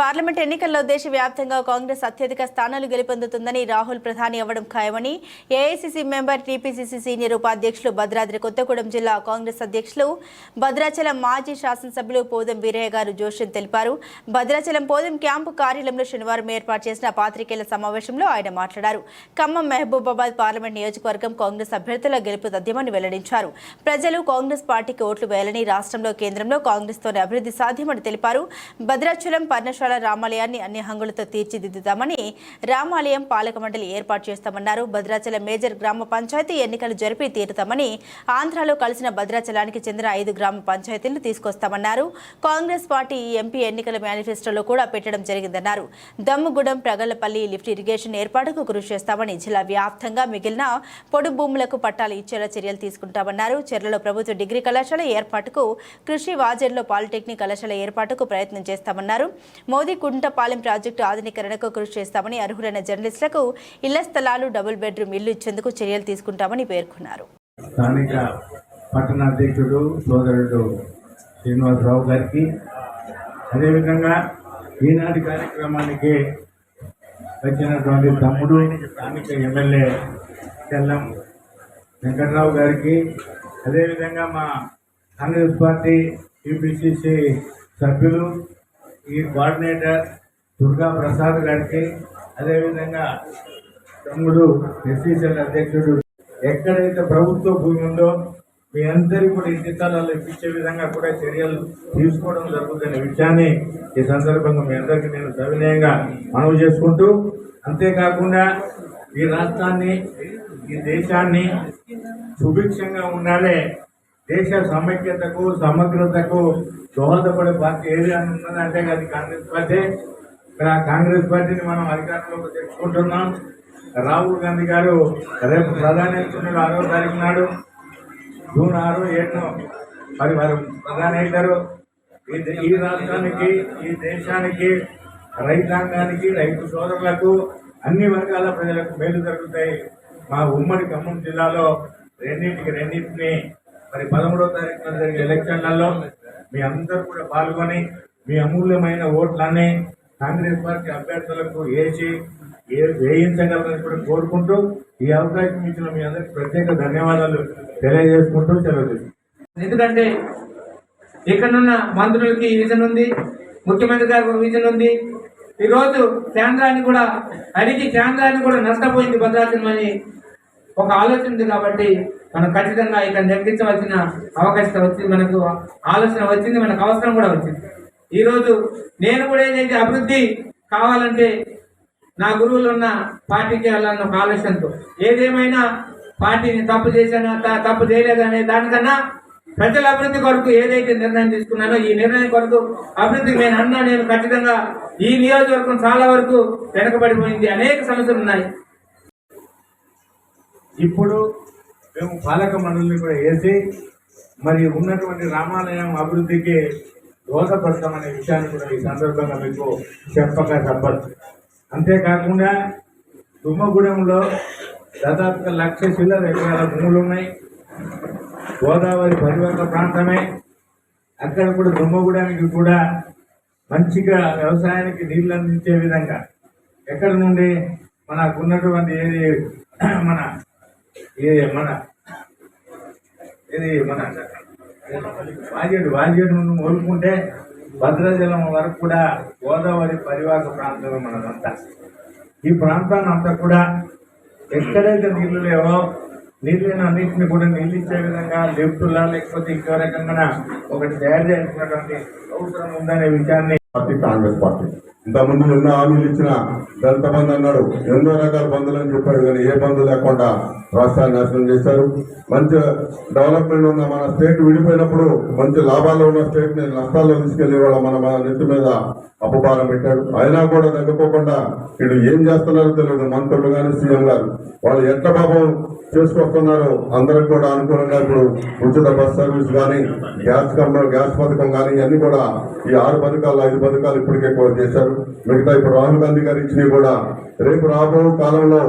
Parliament ఎన్నికల్లో దేశవ్యాప్తంగా కాంగ్రెస్ అత్యధిక స్థానాలు గెలుపొందుతుందని రాహుల్ ప్రధాని అవ్వడం ఖాయమని ఏఐసీసీ మెంబర్ టీపీసీసీ సీనియర్ ఉపాధ్యక్షులు భద్రాద్రి కొత్తగూడెం జిల్లా కాంగ్రెస్ అధ్యక్షులు భద్రాచలం మాజీ శాసనసభ్యులు పోదెం వీరయ్య గారు జోష్యం తెలిపారు. భద్రాచలం పోదెం క్యాంపు కార్యాలయంలో శనివారం ఏర్పాటు చేసిన పాత్రికేయుల సమావేశంలో ఆయన మాట్లాడారు. ఖమ్మం మహబూబాబాద్ పార్లమెంట్ నియోజకవర్గం కాంగ్రెస్ అభ్యర్థుల గెలుపు తథ్యమని వెల్లడించారు. ప్రజలు కాంగ్రెస్ పార్టీకి ఓట్లు వేయాలని, రాష్ట్రంలో కేంద్రంలో కాంగ్రెస్తోనే అభివృద్ధి సాధ్యమని తెలిపారు. భద్రాచలం పర్ణశాల రామాలయాన్ని అన్ని హంగులతో తీర్చిదిద్దుతామని, రామాలయం పాలక మండలి ఏర్పాటు చేస్తామన్నారు. భద్రాచలం మేజర్ గ్రామ పంచాయతీ ఎన్నికలు జరిపి తీరుతామని, ఆంధ్రాలో కలిసిన భద్రాచలానికి చెందిన 5 గ్రామ పంచాయతీలు తీసుకొస్తామన్నారు. కాంగ్రెస్ పార్టీ ఎంపీ ఎన్నికల మేనిఫెస్టోలో కూడా పెట్టడం జరిగిందన్నారు. దమ్ముగూడెం ప్రగల్లపల్లి లిఫ్ట్ ఇరిగేషన్ ఏర్పాటుకు కృషి చేస్తామని, జిల్లా వ్యాప్తంగా మిగిలిన పొడు భూములకు పట్టాలు ఇచ్చేలా చర్యలు తీసుకుంటామన్నారు. చెర్లలో ప్రభుత్వ డిగ్రీ కళాశాల ఏర్పాటుకు కృషి, వాజేర్లో పాలిటెక్నిక్ కళాశాల ఏర్పాటుకు ప్రయత్నం చేస్తామన్నారు. మోదీ కుంటపాలెం ప్రాజెక్టు ఆధునీకరణకు కృషి చేస్తామని, అర్హులైన జర్నలిస్టులకు ఇళ్ల స్థలాలు, డబుల్ బెడ్రూమ్ ఇల్లు ఇచ్చేందుకు చర్యలు తీసుకుంటామని పేర్కొన్నారు. స్థానిక పట్టణ అధ్యక్షుడు సోదరుడు శ్రీనివాసరావు గారికి, అదేవిధంగా ఈనాటి కార్యక్రమానికి వచ్చినటువంటి తమ్ముడు స్థానిక ఎమ్మెల్యే తెల్లం వెంకట్రావు గారికి, అదేవిధంగా మా కాంగ్రెస్ పార్టీ టీపీసీసీ సభ్యులు ఈ కోఆర్డినేటర్ దుర్గా ప్రసాద్ గారికి, అదేవిధంగా తమ్ముడు ఎస్సీసీఎల్ అధ్యక్షుడు, ఎక్కడైతే ప్రభుత్వ భూమి ఉందో మీ అందరికీ కూడా ఇంటి స్థలాలు ఇప్పించే విధంగా కూడా చర్యలు తీసుకోవడం జరుగుతున్న విషయాన్ని ఈ సందర్భంగా మీ అందరికీ నేను సవినయంగా మనవి చేసుకుంటూ, అంతేకాకుండా ఈ రాష్ట్రాన్ని, ఈ దేశాన్ని సుభిక్షంగా ఉండాలి, దేశ సమైక్యతకు, సమగ్రతకు దోహదపడే పార్టీ ఏది అని ఉన్నదంటే అది కాంగ్రెస్ పార్టీ. ఇక్కడ కాంగ్రెస్ పార్టీని మనం అధికారంలోకి తెచ్చుకుంటున్నాం. రాహుల్ గాంధీ గారు రేపు ప్రధాని అవుతున్నాడు, 6వ తారీఖు నాడు, జూన్ 6, 7 మరి వారు ప్రధాని అవుతారు. ఈ రాష్ట్రానికి, ఈ దేశానికి, రైతాంగానికి, రైతు సోదరులకు, అన్ని వర్గాల ప్రజలకు మేలు జరుగుతాయి. మా ఉమ్మడి ఖమ్మం జిల్లాలో రెండింటిని మరి 13వ తారీఖున జరిగే ఎలక్షన్లలో మీ అందరూ కూడా పాల్గొని మీ అమూల్యమైన ఓట్లన్నీ కాంగ్రెస్ పార్టీ అభ్యర్థులకు వేయించగలరని కూడా కోరుకుంటూ, ఈ అవకాశం ఇచ్చిన మీ అందరికి ప్రత్యేక ధన్యవాదాలు తెలియజేసుకుంటూ సెలవు. ఎందుకంటే ఇక్కడున్న మంత్రులకి విజన్ ఉంది, ముఖ్యమంత్రి గారికి విజన్ ఉంది. ఈరోజు కేంద్రాన్ని కూడా అడిగి కేంద్రాన్ని కూడా నష్టపోయింది భద్రాచలం అని ఒక ఆలోచన ఉంది. కాబట్టి మనం ఖచ్చితంగా ఇక్కడ నిర్మించవలసిన అవకాశం వచ్చింది, మనకు ఆలోచన వచ్చింది, మనకు అవసరం కూడా వచ్చింది. ఈరోజు నేను కూడా ఏదైతే అభివృద్ధి కావాలంటే నా గురువులు ఉన్న పార్టీకి వెళ్ళాలని ఒక ఆలోచనతో, ఏదేమైనా పార్టీని తప్పు చేశానా తప్పు చేయలేదనే దానికన్నా ప్రజల అభివృద్ధి కొరకు ఏదైతే నిర్ణయం తీసుకున్నానో ఈ నిర్ణయం కొరకు అభివృద్ధికి నేను ఖచ్చితంగా ఈ నియోజకవర్గం చాలా వరకు వెనకబడిపోయింది, అనేక సమస్యలు ఉన్నాయి. ఇప్పుడు మేము పాలక మండలిని కూడా వేసి మరి ఉన్నటువంటి రామాలయం అభివృద్ధికి దోహదపడతామనే విషయాన్ని కూడా ఈ సందర్భంగా మీకు చెప్పక తప్పదు. అంతేకాకుండా దుమ్మగూడెంలో దాదాపుగా 1,00,000 చిల్లర ఎకరాల భూములు ఉన్నాయి. గోదావరి పరివాహక ప్రాంతమే. అక్కడ కూడా దుమ్మగూడెనికి కూడా మంచిగా వ్యవసాయానికి నీళ్ళు అందించే విధంగా ఎక్కడి నుండి మనకున్నటువంటి వాజేడు నుండి మొదలుకుంటే భద్రాచలం వరకు కూడా గోదావరి పరివాహక ప్రాంతమే మనదంతా. ఈ ప్రాంతాన్ని అంతా కూడా ఎక్కడైతే నీళ్లు లేవో నీళ్ళని అన్నింటినీ కూడా నీళ్ళు ఇచ్చే విధంగా లిఫ్టులా లేకపోతే ఇంకో రకంగా ఒకటి తయారు చేయాల్సినటువంటి అవసరం ఉందనే విషయాన్ని కాంగ్రెస్ పార్టీ ఇంతకుముందు ఎన్నో హామీలు ఇచ్చిన దళిత బంధు అన్నాడు, ఎన్నో రకాల బంధులు అని చెప్పాడు, కానీ ఏ బంధు లేకుండా రాష్ట్రాన్ని నాశనం చేశారు. మంచి డెవలప్మెంట్ ఉన్న మన స్టేట్ విడిపోయినప్పుడు మంచి లాభాల్లో ఉన్న స్టేట్ ని నష్టాల్లో తీసుకెళ్లి వాళ్ళ మన నెత్తి మీద అపభారం పెట్టాడు. అయినా కూడా తగ్గిపోకుండా వీళ్ళు ఏం చేస్తున్నారో తెలియదు. మంత్రులు కానీ సీఎం గారు వాళ్ళు ఎంత పాపం చేసుకొస్తున్నారు. అందరికి కూడా అనుకూలంగా ఇప్పుడు ఉచిత బస్ సర్వీస్ కానీ, గ్యాస్ పథకం కానీ ఇవన్నీ కూడా ఈ 6 పథకాలు 5 పథకాలు ఇప్పటికే కూడా చేశారు. మిగతా ఇప్పుడు రాహుల్ గాంధీ గారు ఇచ్చినవి కూడా రేపు రాబో కాలంలో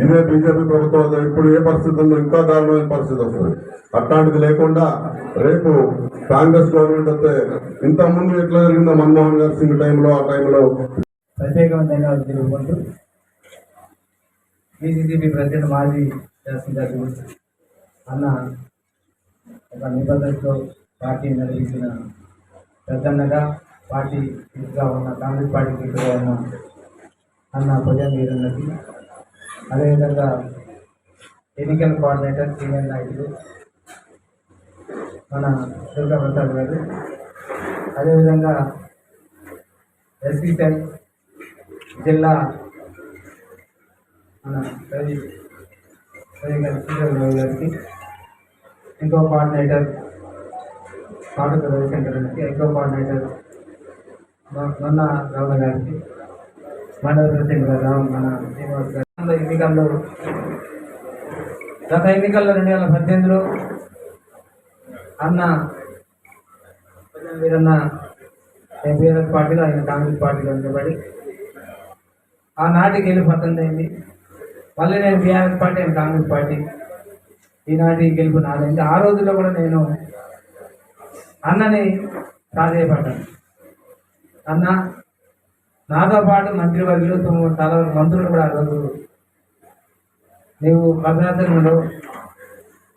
ఇదే బీజేపీ ప్రభుత్వం ఇప్పుడు ఏ పరిస్థితి ఉందో ఇంకా దారుణమైన పరిస్థితి వస్తుంది. అట్లాంటిది లేకుండా రేపు కాంగ్రెస్ గవర్నమెంట్ వస్తే ఇంతకుముందు ఎట్లా జరిగిందో మన్మోహన్ గారు సింగ్ టైంలో ఆ టైంలో ప్రత్యేకమైన ధన్యవాదాలు తెలుపుకుంటూ బీసీసీబీ ప్రెసిడెంట్ మాజీ శాసనసభ్యులు అన్న ఒక నిబద్ధతతో పార్టీ నడిపించిన పెద్దన్నగా పార్టీ గా ఉన్న కాంగ్రెస్ పార్టీ గా ఉన్న అన్న ప్రజా వీరన్నకి, అదేవిధంగా ఎన్నికల కోఆర్డినేటర్ సీనియర్ నాయకులు మన దుర్గా ప్రసాద్ గారు, అదేవిధంగా ఎస్సీసీ జిల్లా మన రవి గారికి, ఇంకో కోఆర్డినేటర్ పాటక రవిశంకర్ గారికి, ఇంకో కోఆర్డినేటర్ మొన్న రావు గారికి, మండల ప్రెసిడెంట్ గారు మన శ్రీనివాస్ గారు. ఎన్నికల్లో గత ఎన్నికల్లో 2018లో అన్న వీరన్న బీఆర్ఎస్ పార్టీలో, ఆయన కాంగ్రెస్ పార్టీలో నిలబడి ఆనాటికి గెలుపు అతనిదైంది. మళ్ళీ నేను బీఆర్ఎస్ పార్టీ, ఆయన కాంగ్రెస్ పార్టీ, ఈనాటి గెలుపు నాదైంది. ఆ రోజుల్లో కూడా నేను అన్నని ప్రాధాన్యపడ్డాను. అన్న నాతో పాటు మంత్రివర్యులు చాలా మంత్రులు కూడా ఆ రోజు నీవు భద్రాచలంలో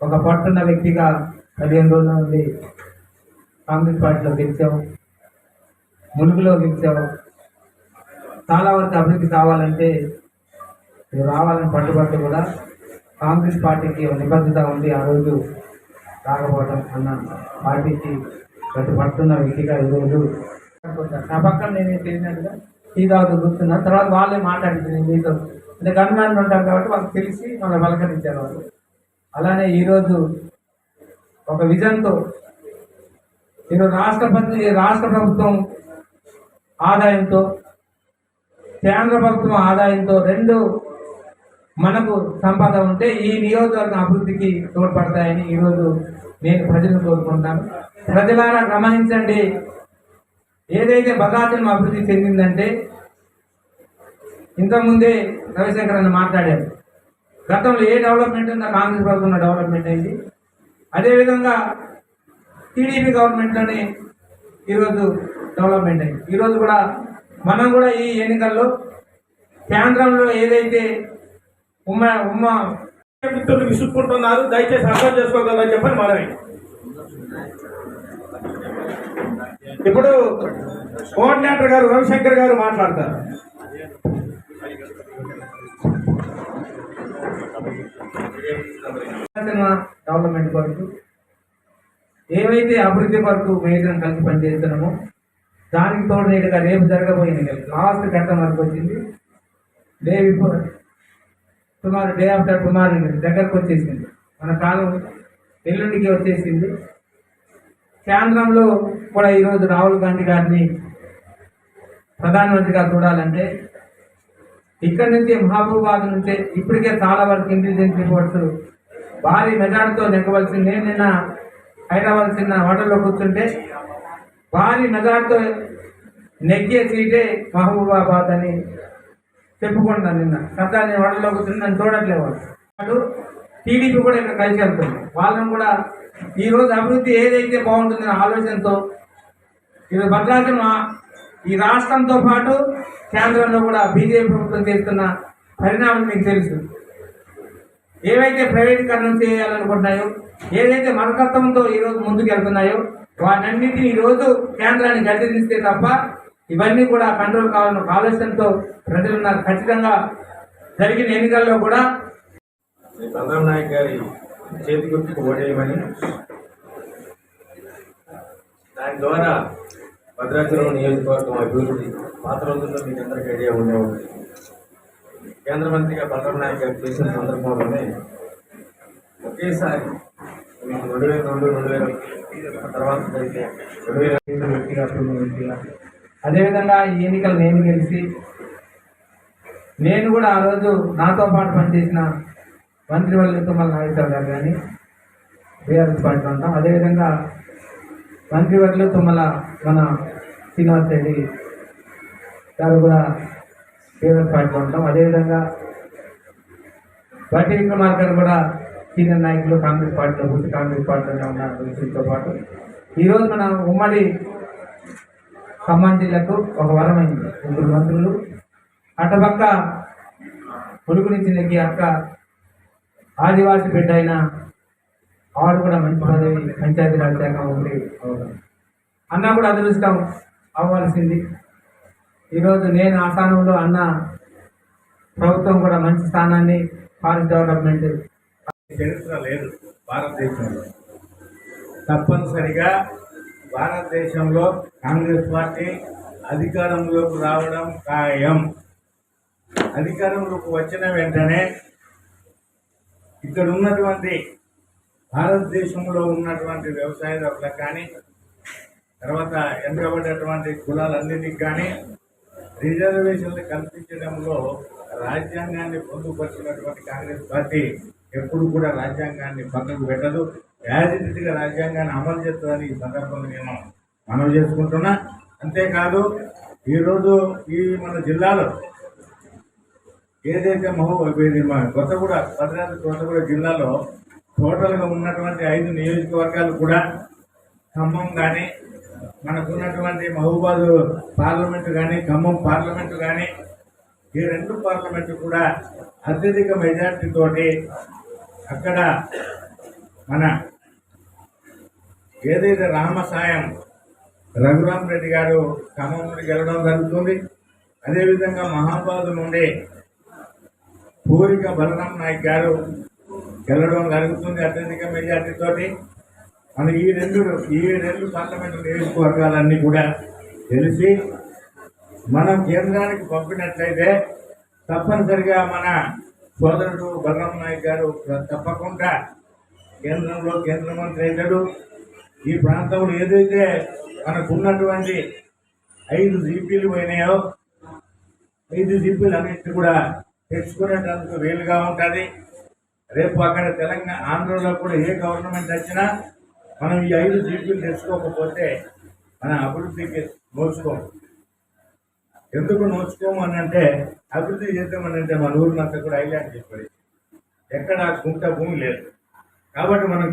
ఒక పట్టున్న వ్యక్తిగా 15 రోజుల నుండి కాంగ్రెస్ పార్టీలో గెలిచావు, ములుగులో గెలిచావు. చాలా వరకు అభివృద్ధి కావాలంటే నువ్వు రావాలని పట్టుబట్టు కూడా కాంగ్రెస్ పార్టీకి నిబద్ధత ఉంది. ఆ రోజు రాకపోవడం అన్న పార్టీకి ప్రతి పట్టున్న వ్యక్తిగా ఈరోజు నా పక్కన నేను తెలిసినట్టుగా టీ తాగుతూ కూర్చున్నాను. తర్వాత వాళ్ళే మాట్లాడింది మీతో, అంటే గన్మ్యాన్లు ఉంటారు కాబట్టి వాళ్ళకి తెలిసి వాళ్ళని పలకరించారు వాళ్ళు. అలానే ఈరోజు ఒక విజన్తో ఈరోజు రాష్ట్ర ప్రభుత్వం ఆదాయంతో, కేంద్ర ప్రభుత్వం ఆదాయంతో రెండు మనకు సంపద ఉంటే ఈ నియోజకవర్గం అభివృద్ధికి తోడ్పడతాయని ఈరోజు నేను ప్రజలను కోరుకుంటాను. ప్రజలారా గమనించండి, ఏదైతే భద్రాచలం అభివృద్ధి చెందిందంటే ఇంతకుముందే రవిశంకర్ అన్న మాట్లాడారు. గతంలో ఏ డెవలప్మెంట్ ఉందో కాంగ్రెస్ ప్రభుత్వంలో డెవలప్మెంట్ అయింది. అదేవిధంగా టీడీపీ గవర్నమెంట్లోనే ఈరోజు డెవలప్మెంట్ అయింది. ఈరోజు కూడా మనం కూడా ఈ ఎన్నికల్లో కేంద్రంలో ఏదైతే మిత్రులు విసుక్కుంటున్నారు, దయచేసి అర్థం చేసుకోగలని చెప్పని మనమే. ఇప్పుడు కోఆర్డినేటర్ గారు రవిశంకర్ గారు మాట్లాడతారు. డెవలప్మెంట్ కొరకు ఏవైతే అభివృద్ధి కొరకు మేజర్ కలిసి పనిచేస్తున్నామో దానికి తోడు నేడుగా రేపు జరగబోయింది లాస్ట్ ఘట్టం వరకు వచ్చింది. Day before tomorrow, day after tomorrow దగ్గరకు వచ్చేసింది. మన కాలం ఎల్లుండికి వచ్చేసింది. కేంద్రంలో కూడా ఈరోజు రాహుల్ గాంధీ గారిని ప్రధానమంత్రిగా చూడాలంటే ఇక్కడి నుంచి మహబూబాబాద్ నుంచే ఇప్పటికే చాలా వరకు ఇంటెలిజెన్స్ రిపోర్ట్స్ భారీ మెజార్టీతో నెగ్గవలసింది. నేను నిన్న హైదరాబాద్ చిన్న హోటల్లో కూర్చుంటే భారీ మెజార్టీతో నెగ్గే సీటే మహబూబాబాద్ అని చెప్పుకుంటాను. నిన్న సత్తా నేను హోటల్లో కూర్చుని నన్ను చూడట్లేదు వాళ్ళు. టీడీపీ కూడా ఇక్కడ కలిసి వెళ్తుంది. వాళ్ళని కూడా ఈరోజు అభివృద్ధి ఏదైతే బాగుంటుందనే ఆలోచనతో ఈరోజు భద్రాచలం ఈ రాష్ట్రంతో పాటు కేంద్రంలో కూడా బీజేపీ ప్రభుత్వం చేస్తున్న పరిణామం మీకు తెలుసు. ఏవైతే ప్రైవేటీకరణ చేయాలనుకుంటున్నాయో, ఏదైతే మనస్తత్వంతో ఈరోజు ముందుకు వెళ్తున్నాయో వాటన్నిటిని ఈరోజు కేంద్రాన్ని గద్దెదిస్తే తప్ప ఇవన్నీ కూడా కంట్రోల్ కావాలన్న ఆలోచనతో ప్రజలున్నారు. ఖచ్చితంగా జరిగిన ఎన్నికల్లో కూడా చంద్రబాబు నాయుడు గారి చేతి గుర్తుకు ఓటేయమని, దాని ద్వారా భద్రాచలం నియోజకవర్గం అభివృద్ధి పాత రోజుల్లో మీకు అందరికీ ఐడియా ఉండేవాళ్ళు. కేంద్ర మంత్రిగా చంద్రబాబు నాయుడు గారు చేసిన సందర్భంలోనే ఒకేసారి మీకు 2002-2000 తర్వాత జరిగే 2000 అదేవిధంగా ఈ ఎన్నికలు నేను గెలిచి నేను కూడా ఆ రోజు నాతో పాటు పనిచేసిన మంత్రివర్యులు తుమ్మల నాగేశ్వర గారు కానీ బీఆర్ఎస్ పార్టీ ఉంటాం. అదేవిధంగా మంత్రివర్యులు తుమ్మల మన శ్రీనివాస్ రెడ్డి గారు కూడా టీఆర్ఎస్ పార్టీలో ఉంటాం. అదేవిధంగా బట్టి విక్రమార్క గారు కూడా సీనియర్ నాయకులు కాంగ్రెస్ పార్టీలో పూర్తి కాంగ్రెస్ పార్టీలోనే ఉన్నారు. వీటితో పాటు ఈరోజు మన ఉమ్మడి ఖమ్మం జిల్లాకు ఒక వరమైంది. 3 మంత్రులు, అటుపక్క కొడుకు నుంచి నెగ్గి అక్క ఆదివాసీ బిడ్డ అయిన ఆవిడ కూడా మంచి పదవి పంచాయతీరాజ్ శాఖ మంత్రి అవడం అన్న కూడా అదృష్టం అవ్వాల్సింది. ఈరోజు నేను ఆ స్థానంలో అన్న ప్రభుత్వం కూడా మంచి స్థానాన్ని ఫారెస్ట్ డెవలప్మెంట్ చరిత్ర లేదు భారతదేశంలో. తప్పనిసరిగా భారతదేశంలో కాంగ్రెస్ పార్టీ అధికారంలోకి రావడం ఖాయం. అధికారంలోకి వచ్చిన వెంటనే ఇక్కడ ఉన్నటువంటి భారతదేశంలో ఉన్నటువంటి వ్యవసాయదారులకు కానీ, తర్వాత వెనుకబడినటువంటి కులాలన్నిటికి కానీ రిజర్వేషన్లు కల్పించడంలో రాజ్యాంగాన్ని పొందుపరిచినటువంటి కాంగ్రెస్ పార్టీ ఎప్పుడు కూడా రాజ్యాంగాన్ని పక్కకు పెట్టదు. యాజిటీగా రాజ్యాంగాన్ని అమలు చేస్తుందని ఈ సందర్భంగా నేను మనవి చేసుకుంటున్నా. అంతేకాదు ఈరోజు ఈ మన జిల్లాలో ఏదైతే కొత్తగూడ భద్రాద్రి కొత్తగూడ జిల్లాలో టోటల్గా ఉన్నటువంటి 5 నియోజకవర్గాలు కూడా ఖమ్మం కానీ, మనకున్నటువంటి మహబూబాద్ పార్లమెంటు కానీ, ఖమ్మం పార్లమెంటు కానీ, ఈ 2 పార్లమెంటు కూడా అత్యధిక మెజార్టీతోటి అక్కడ మన ఏదైతే రామసాయం రఘురామ్ రెడ్డి గారు ఖమ్మం నుండి గెలవడం జరుగుతుంది. అదేవిధంగా మహాబాద్ నుండి పూరిక బలరాం నాయక్ గారు గెలవడం జరుగుతుంది అత్యధిక మెజార్టీతోటి. మన ఈ రెండు పార్లమెంటు నియోజకవర్గాలన్నీ కూడా తెలిసి మనం కేంద్రానికి పంపినట్లయితే తప్పనిసరిగా మన సోదరుడు బలరాం నాయక్ గారు తప్పకుండా కేంద్రంలో కేంద్ర మంత్రి అవుతాడు. ఈ ప్రాంతంలో ఏదైతే మనకున్నటువంటి 5 జీపీలు పోయినాయో 5 జీపీలు అన్నింటినీ కూడా తెచ్చుకునేటందుకు వీలుగా ఉంటుంది. రేపు అక్కడ తెలంగాణ ఆంధ్రలో కూడా ఏ గవర్నమెంట్ వచ్చినా మనం ఈ 5 జీపీలు తెచ్చుకోకపోతే మన అభివృద్ధికి నోచుకోము. ఎందుకు నోచుకోము అని అంటే అభివృద్ధి చేద్దామని అంటే మన ఊరినంతా కూడా ఐలాండ్ చెప్పారు, ఎక్కడ గుంట భూమి లేదు. కాబట్టి మనం